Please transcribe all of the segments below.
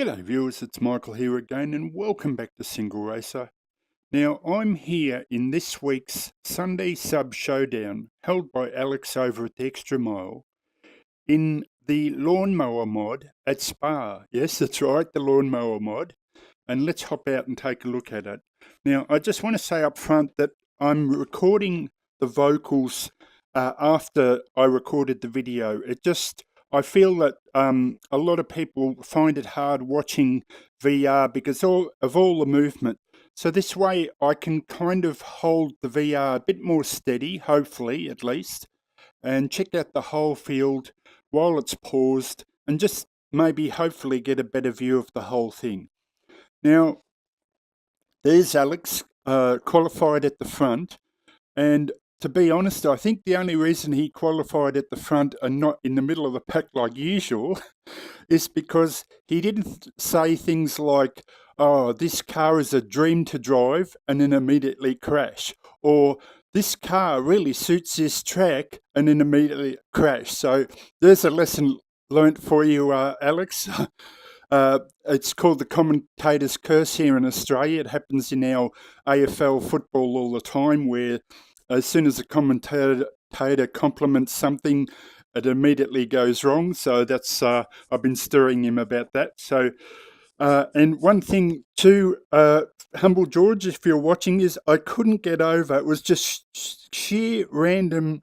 G'day viewers, it's Michael here again and welcome back to SingleRacer. Now I'm here in this week's Sunday Sub Showdown held by Alex over at the Extra Mile in the LawnMower mod at Spa. Yes, that's right, the LawnMower mod. And let's hop out and take a look at it. Now I just want to say up front that I'm recording the vocals after I recorded the video. I feel that a lot of people find it hard watching VR because of all the movement. So this way I can kind of hold the VR a bit more steady, hopefully at least, and check out the whole field while it's paused and just maybe hopefully get a better view of the whole thing. Now, there's Alex, qualified at the front, and to be honest, I think the only reason he qualified at the front and not in the middle of the pack like usual is because he didn't say things like, oh, this car is a dream to drive and then immediately crash, or this car really suits this track and then immediately crash. So there's a lesson learnt for you, Alex. It's called the commentator's curse here in Australia. It happens in our AFL football all the time, where as soon as a commentator compliments something, it immediately goes wrong. So that's I've been stirring him about that. So and one thing too, Humble George, if you're watching, is I couldn't get over. It was just sheer random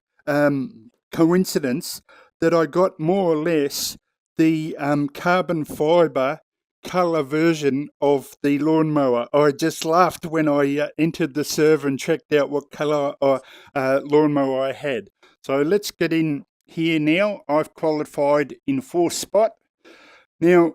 coincidence that I got more or less the carbon fibre colour version of the lawnmower. I just laughed when I entered the server and checked out what colour lawnmower I had. So let's get in here now. I've qualified in 4th spot. Now,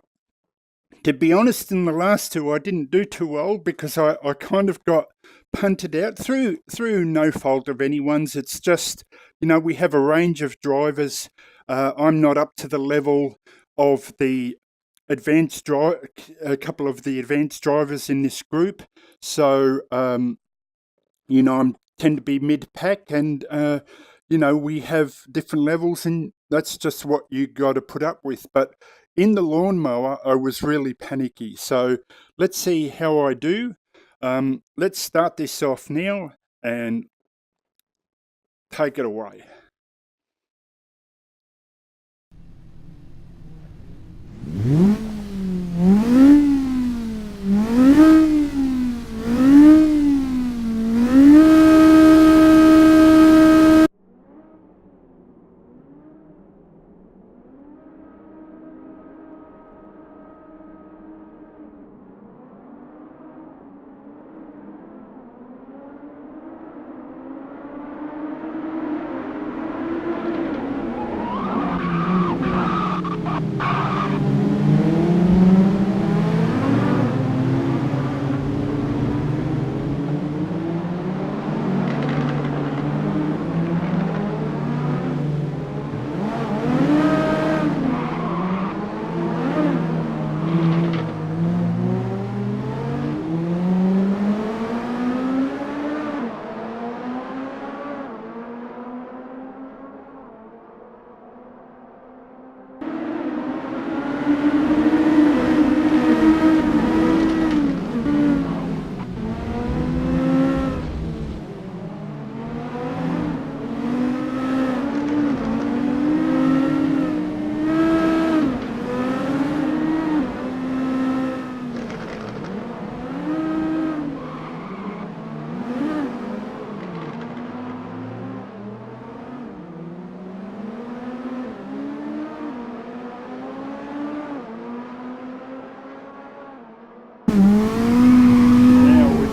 to be honest, in the last two I didn't do too well because I kind of got punted out through no fault of anyone's. It's just, you know, we have a range of drivers. I'm not up to the level of the a couple of the advanced drivers in this group, so you know, I tend to be mid-pack, and you know, we have different levels, and that's just what you got to put up with. But in the lawnmower I was really panicky, so let's see how I do. Let's start this off now and take it away.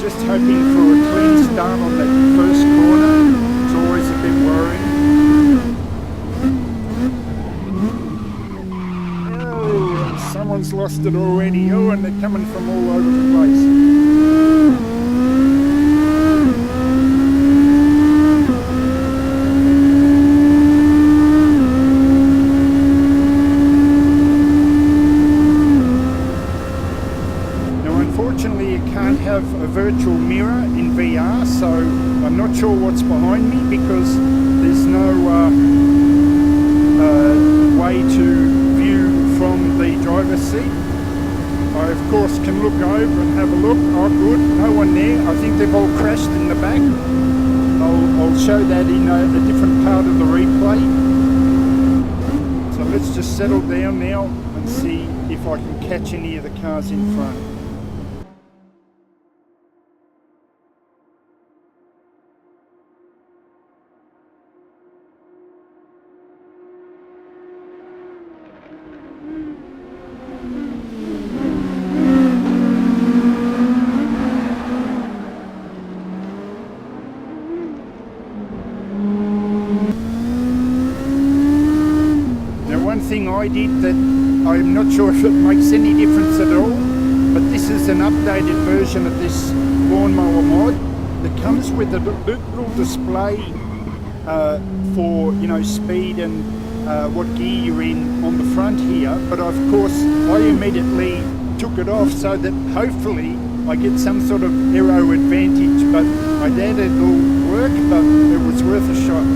Just hoping for a clean start on that first corner. It's always a bit worrying. Oh, someone's lost it already. Oh, and they're coming from all over the place. Unfortunately, you can't have a virtual mirror in VR, so I'm not sure what's behind me because there's no way to view from the driver's seat. I of course can look over and have a look. Oh good, no one there. I think they've all crashed in the back. I'll show that in a different part of the replay. So let's just settle down now and see if I can catch any of the cars in front. Thing I did that I'm not sure if it makes any difference at all, but this is an updated version of this lawnmower mod that comes with a little display for, you know, speed and what gear you're in on the front here. But of course I immediately took it off so that hopefully I get some sort of aero advantage, but I doubt it'll work, but it was worth a shot.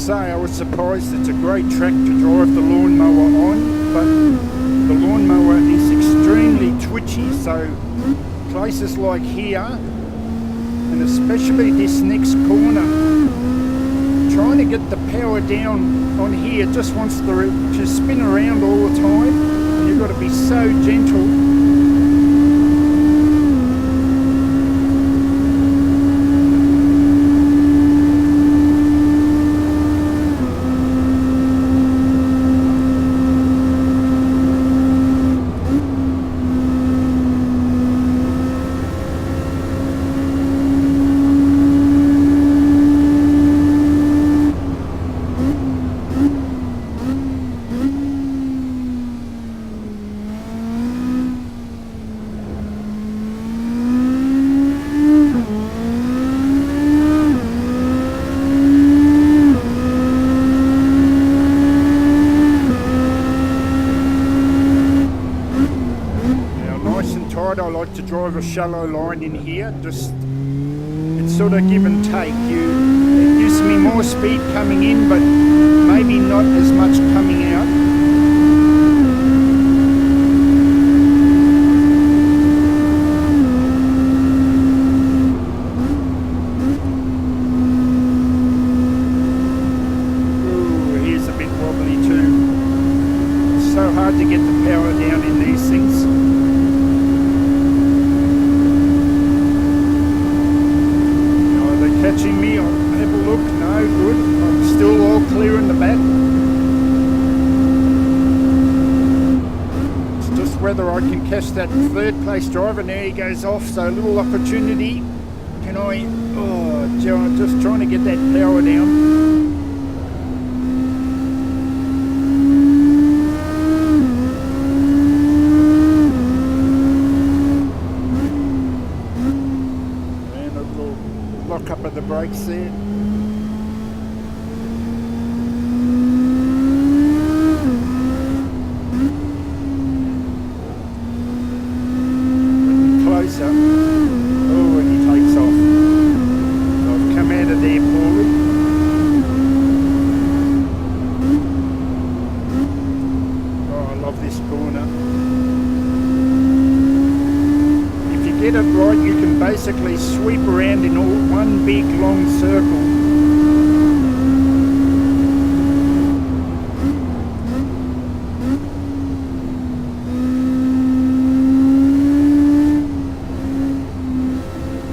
I was surprised. It's a great track to drive the lawnmower on, but the lawnmower is extremely twitchy, so places like here and especially this next corner, trying to get the power down on here, it just wants to spin around all the time, and you've got to be so gentle. I like to drive a shallow line in here, just it's sort of give and take. It gives me more speed coming in, but maybe not as much coming out. Ooh, here's a bit wobbly too. It's so hard to get the power down in these things. Catching me, I'll have a look. No, good. I'm still all clear in the back. It's just whether I can catch that third place driver. Now he goes off, so a little opportunity. Can I, just trying to get that power down. Up at the brakes there. Getting closer. Oh, and he takes off. So I've come out of there poorly. Oh, I love this corner. Get it right, you can basically sweep around in one big long circle.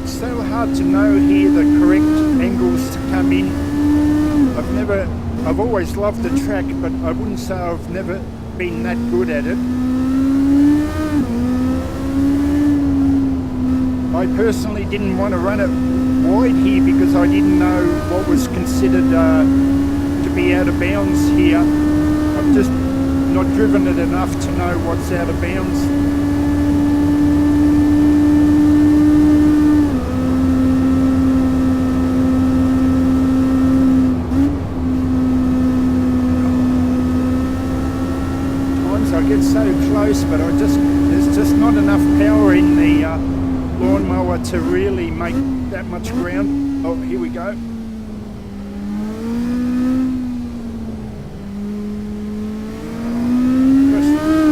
It's so hard to know here the correct angles to come in. I've always loved the track, but I wouldn't say I've never been that good at it. I personally didn't want to run it wide here because I didn't know what was considered to be out of bounds here. I've just not driven it enough to know what's out of bounds. close, but there's just not enough power in the lawnmower to really make that much ground. Oh, here we go.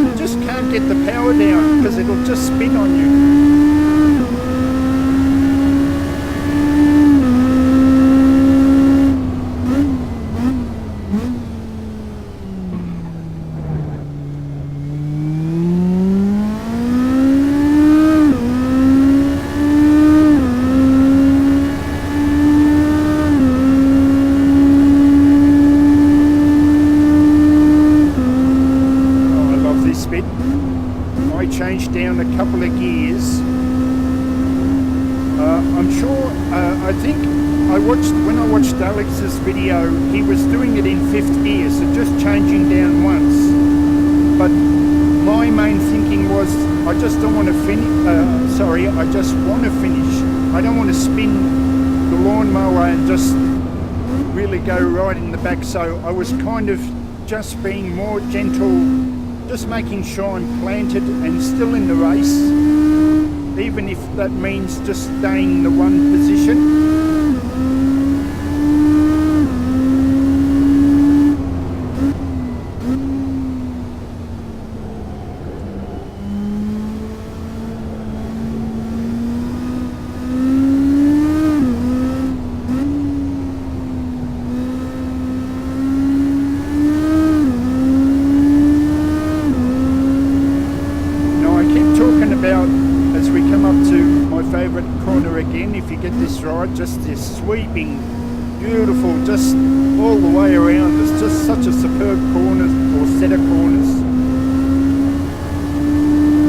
You just can't get the power down because it'll just spin on you. Changed down a couple of gears. I'm sure, I think when I watched Alex's video, he was doing it in 5th gear, so just changing down once. But my main thinking was, I just don't want to finish, I just want to finish. I don't want to spin the lawnmower and just really go right in the back, so I was kind of just being more gentle, just making sure I'm planted and still in the race, even if that means just staying in the one position. As we come up to my favourite corner again, if you get this right, just this sweeping, beautiful, just all the way around. It's just such a superb corner or set of corners.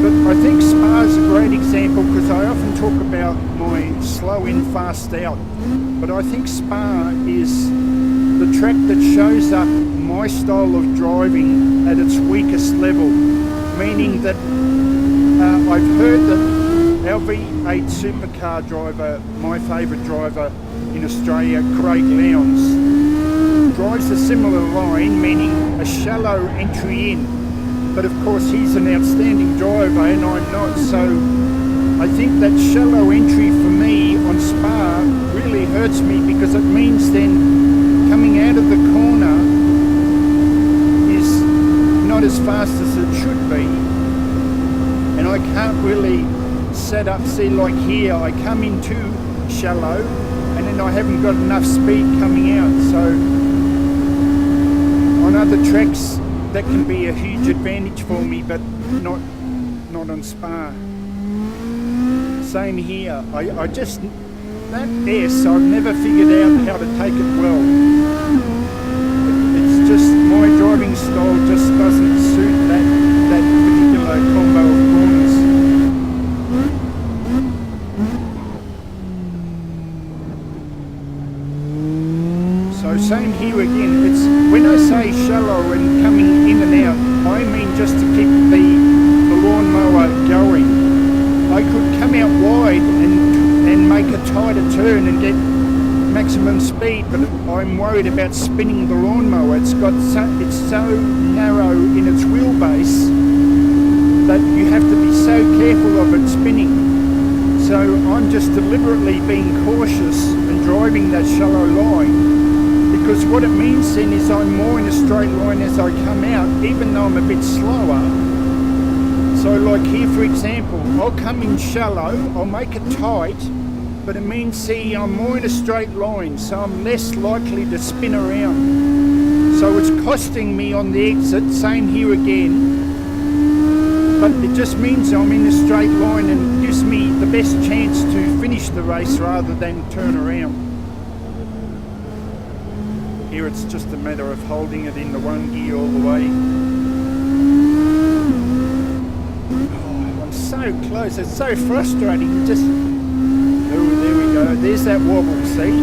But I think Spa's a great example because I often talk about my slow in, fast out. But I think Spa is the track that shows up my style of driving at its weakest level, meaning that I've heard that our V8 supercar driver, my favourite driver in Australia, Craig Lowndes, drives a similar line, meaning a shallow entry in. But of course he's an outstanding driver and I'm not, so I think that shallow entry for me on Spa really hurts me because it means then coming out of the corner is not as fast as it should be. And I can't really set up, see like here, I come in too shallow and then I haven't got enough speed coming out. So on other tracks that can be a huge advantage for me, but not on Spa. Same here, I just, that S, I've never figured out how to take it well. It's just, my driving style just doesn't suit that particular combo of corners. So same here again, it's when I say shallow and coming in and out, I mean just to keep the lawnmower going. I could come out wide and make a tighter turn and get maximum speed, but I'm worried about spinning the lawnmower. It's so narrow in its wheelbase that you have to be so careful of it spinning. So I'm just deliberately being cautious and driving that shallow line, because what it means then is I'm more in a straight line as I come out, even though I'm a bit slower. So like here for example, I'll come in shallow, I'll make it tight, but it means, see, I'm more in a straight line, so I'm less likely to spin around. So it's costing me on the exit, same here again, but it just means I'm in a straight line and gives me the best chance to finish the race rather than turn around. Here it's just a matter of holding it in the one gear all the way. Oh, I'm so close, it's so frustrating. Just, oh, there we go, there's that wobble, see?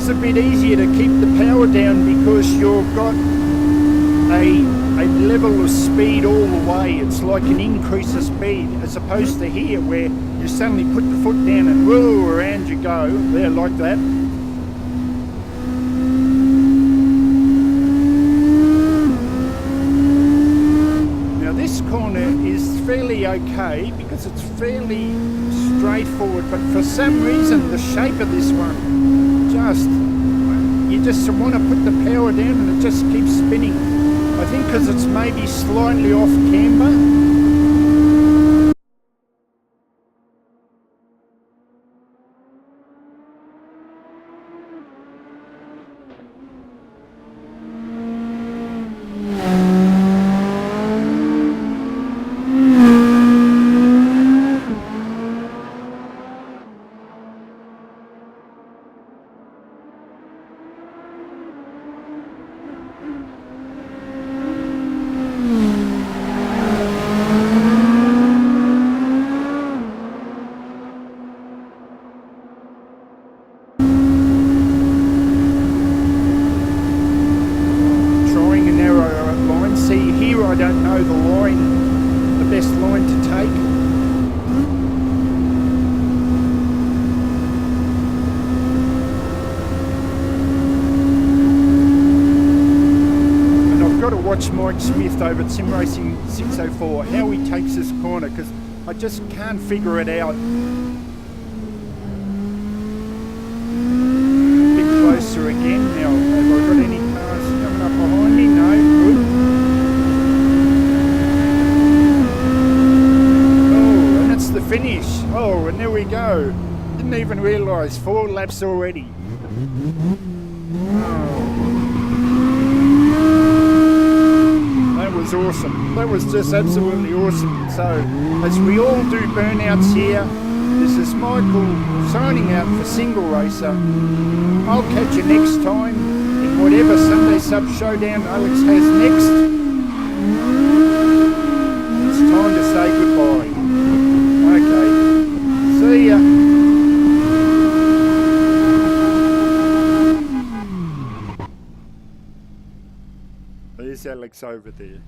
A bit easier to keep the power down because you've got a a level of speed all the way. It's like an increase of speed, as opposed to here where you suddenly put the foot down and whoa, around you go, there like that. Now this corner is fairly okay because it's fairly straightforward, but for some reason the shape of this one, you just want to put the power down and it just keeps spinning. I think because it's maybe slightly off camber. I don't know the best line to take. And I've got to watch Mike Smith over at Sim Racing 604, how he takes this corner, because I just can't figure it out. A bit closer again. Now, have I got any cars coming up behind me? No, good. The finish. Oh, and there we go. Didn't even realise 4 laps already. Oh. That was awesome. That was just absolutely awesome. So, as we all do burnouts here, this is Michael signing out for SingleRacer. I'll catch you next time in whatever Sunday Sub Showdown Alex has next. It's time to say goodbye. See ya. There's Alex over there.